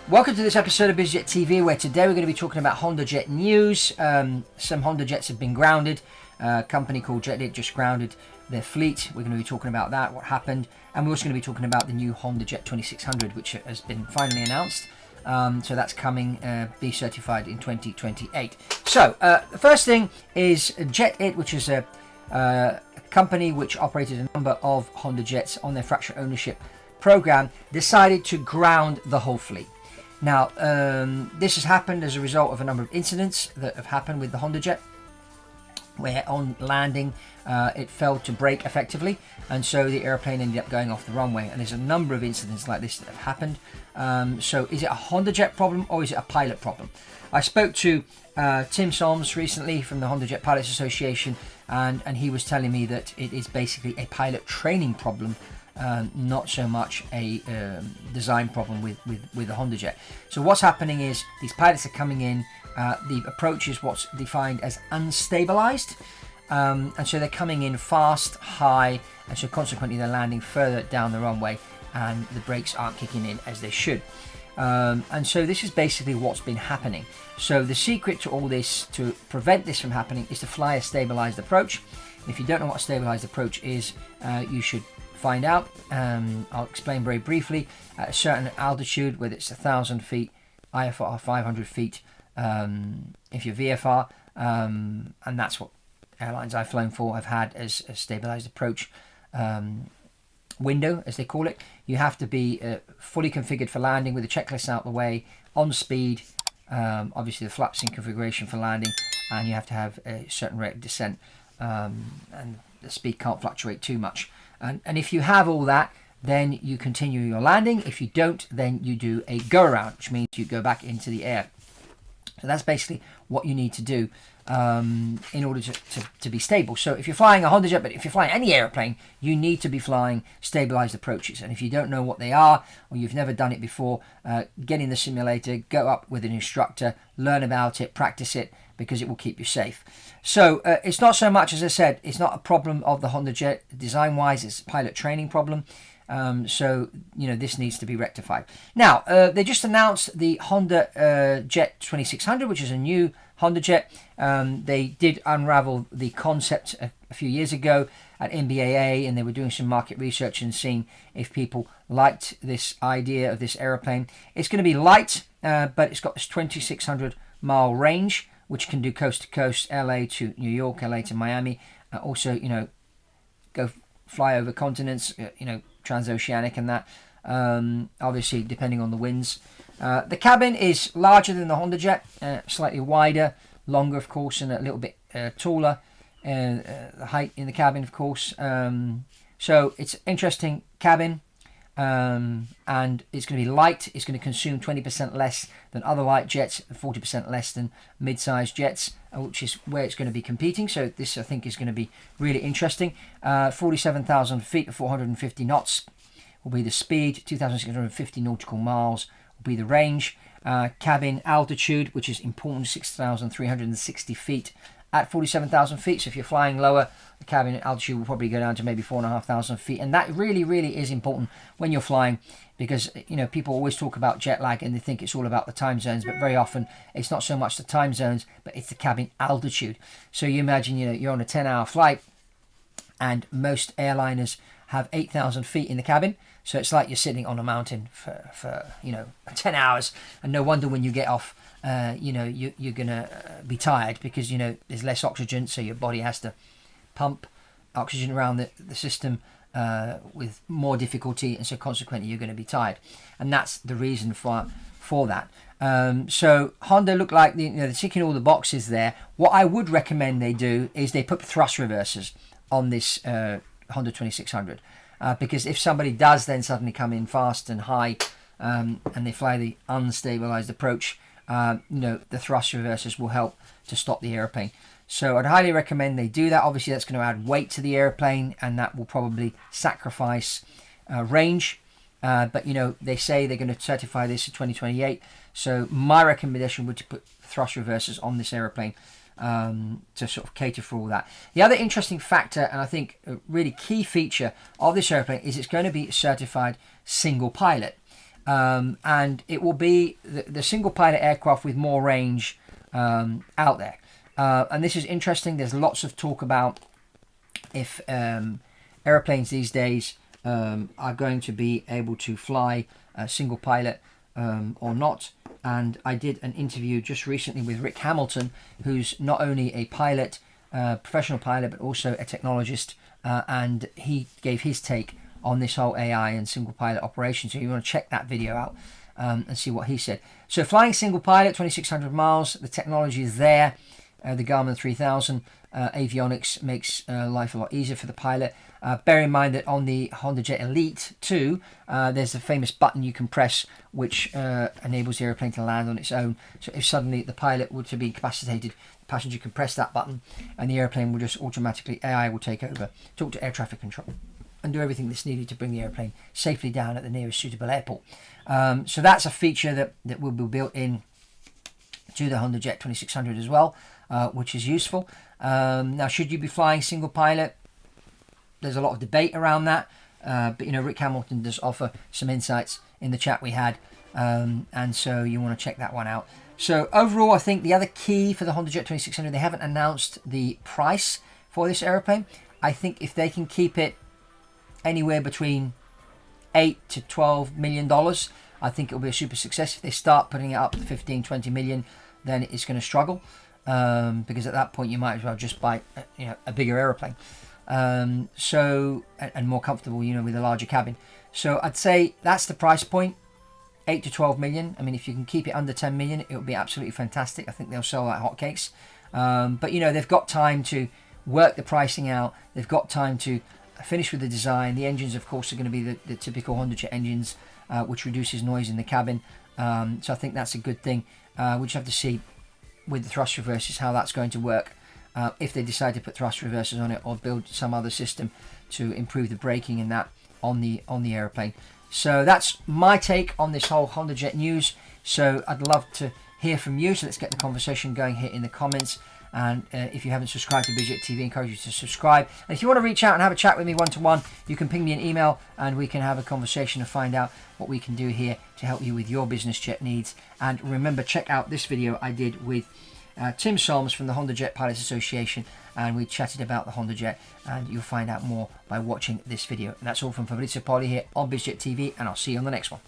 Welcome to this episode of BizJet TV, where today we're going to be talking about Hondajet news. Some Hondajets have been grounded. A company called Jet It just grounded their fleet. We're going to be talking about that, what happened, and we're also going to be talking about the new Hondajet 2600, which has been finally announced. So that's coming, be certified in 2028. So the first thing is Jet It, which is a company which operated a number of Hondajets on their fractional ownership program, decided to ground the whole fleet. Now, this has happened as a result of a number of incidents that have happened with the Hondajet, where on landing it failed to brake effectively, and so the airplane ended up going off the runway. And there's a number of incidents like this that have happened. So is it a Hondajet problem or is it a pilot problem? I spoke to Tim Solms recently from the Hondajet Pilots Association, and he was telling me that it is basically a pilot training problem, not so much a design problem with the Hondajet. So what's happening is these pilots are coming in, the approach is what's defined as unstabilized, and so they're coming in fast, high, and so consequently they're landing further down the runway and the brakes aren't kicking in as they should. And so this is basically what's been happening. So the secret to all this, to prevent this from happening, is to fly a stabilized approach. If you don't know what a stabilized approach is, you should find out. I'll explain very briefly. At a certain altitude, whether it's 1,000 feet, IFR 500 feet, if you're VFR, and that's what airlines I've flown for have had as a stabilized approach window, as they call it. You have to be fully configured for landing with the checklist out the way, on speed, obviously the flaps in configuration for landing, and you have to have a certain rate of descent, and the speed can't fluctuate too much. And if you have all that, then you continue your landing. If you don't, then you do a go around, which means you go back into the air. So that's basically what you need to do in order to be stable. So if you're flying a Hondajet, but if you're flying any airplane, you need to be flying stabilized approaches. And if you don't know what they are, or you've never done it before, get in the simulator, go up with an instructor, learn about it, practice it, because it will keep you safe. So it's not so much, as I said, it's not a problem of the Hondajet design-wise, it's a pilot training problem. So, this needs to be rectified. Now, they just announced the Hondajet 2600, which is a new Hondajet. They did unravel the concept a few years ago at NBAA, and they were doing some market research and seeing if people liked this idea of this aeroplane. It's going to be light, but it's got this 2,600 mile range, which can do coast to coast, LA to New York, LA to Miami. Also, go fly over continents, transoceanic and that, obviously depending on the winds. The cabin is larger than the Hondajet, slightly wider, longer of course, and a little bit taller. The height in the cabin, of course. So it's an interesting cabin, and it's going to be light. It's going to consume 20% less than other light jets, 40% less than mid-sized jets, which is where it's going to be competing. So this, I think, is going to be really interesting. 47,000 feet at 450 knots will be the speed. 2,650 nautical miles will be the range. Cabin altitude, which is important, 6,360 feet at 47,000 feet. So if you're flying lower, the cabin altitude will probably go down to maybe 4,500 feet. And that really, really is important when you're flying, because, people always talk about jet lag and they think it's all about the time zones, but very often it's not so much the time zones, but it's the cabin altitude. So you imagine, you're on a 10-hour flight, and most airliners have 8,000 feet in the cabin. So it's like you're sitting on a mountain for 10 hours. And no wonder when you get off, you're going to be tired, because, there's less oxygen. So your body has to pump oxygen around the system with more difficulty. And so consequently, you're going to be tired. And that's the reason for that. So Honda look like they're ticking all the boxes there. What I would recommend they do is they put thrust reversers on this Honda 2600. Because if somebody does then suddenly come in fast and high, and they fly the unstabilized approach, the thrust reversers will help to stop the airplane. So I'd highly recommend they do that. Obviously, that's going to add weight to the airplane, and that will probably sacrifice range. But they say they're going to certify this in 2028. So my recommendation would be to put thrust reversers on this airplane, to sort of cater for all that. The other interesting factor, and I think a really key feature of this airplane, is it's going to be certified single pilot. and it will be the single pilot aircraft with more range out there. And this is interesting. There's lots of talk about if airplanes these days are going to be able to fly single pilot or not. And I did an interview just recently with Rick Hamilton, who's not only a pilot, professional pilot, but also a technologist, and he gave his take on this whole AI and single pilot operation. So you want to check that video out and see what he said. So flying single pilot, 2,600 miles, the technology is there. The Garmin 3000 avionics makes life a lot easier for the pilot. Bear in mind that on the Hondajet Elite 2, there's a famous button you can press which enables the airplane to land on its own. So if suddenly the pilot were to be incapacitated, the passenger can press that button and the airplane will just automatically, AI will take over, talk to air traffic control, and do everything that's needed to bring the airplane safely down at the nearest suitable airport. So that's a feature that will be built in to the Hondajet 2600 as well, which is useful. Now, should you be flying single pilot? There's a lot of debate around that, but Rick Hamilton does offer some insights in the chat we had, and so you want to check that one out. So overall, I think the other key for the Hondajet 2600, they haven't announced the price for this aeroplane. I think if they can keep it anywhere between $8 to $12 million, I think it'll be a super success. If they start putting it up to 15, 20 million, then it's going to struggle, because at that point you might as well just buy a bigger aeroplane, and more comfortable, with a larger cabin. So I'd say that's the price point, 8 to 12 million. I mean, if you can keep it under 10 million, it would be absolutely fantastic. I think they'll sell like hotcakes. But they've got time to work the pricing out. They've got time to finish with the design. The engines, of course, are going to be the typical Hondajet engines, which reduces noise in the cabin. So I think that's a good thing. We just have to see with the thrust reversers how that's going to work, if they decide to put thrust reversers on it or build some other system to improve the braking and that on the aeroplane. So that's my take on this whole Hondajet news. So I'd love to hear from you. So let's get the conversation going here in the comments. And if you haven't subscribed to Business TV, I encourage you to subscribe. And if you want to reach out and have a chat with me one-to-one, you can ping me an email and we can have a conversation and find out what we can do here to help you with your business jet needs. And remember, check out this video I did with Tim Solms from the Hondajet Pilots Association, and we chatted about the Hondajet, and you'll find out more by watching this video. And that's all from Fabrizio Poli here on BizJet TV, and I'll see you on the next one.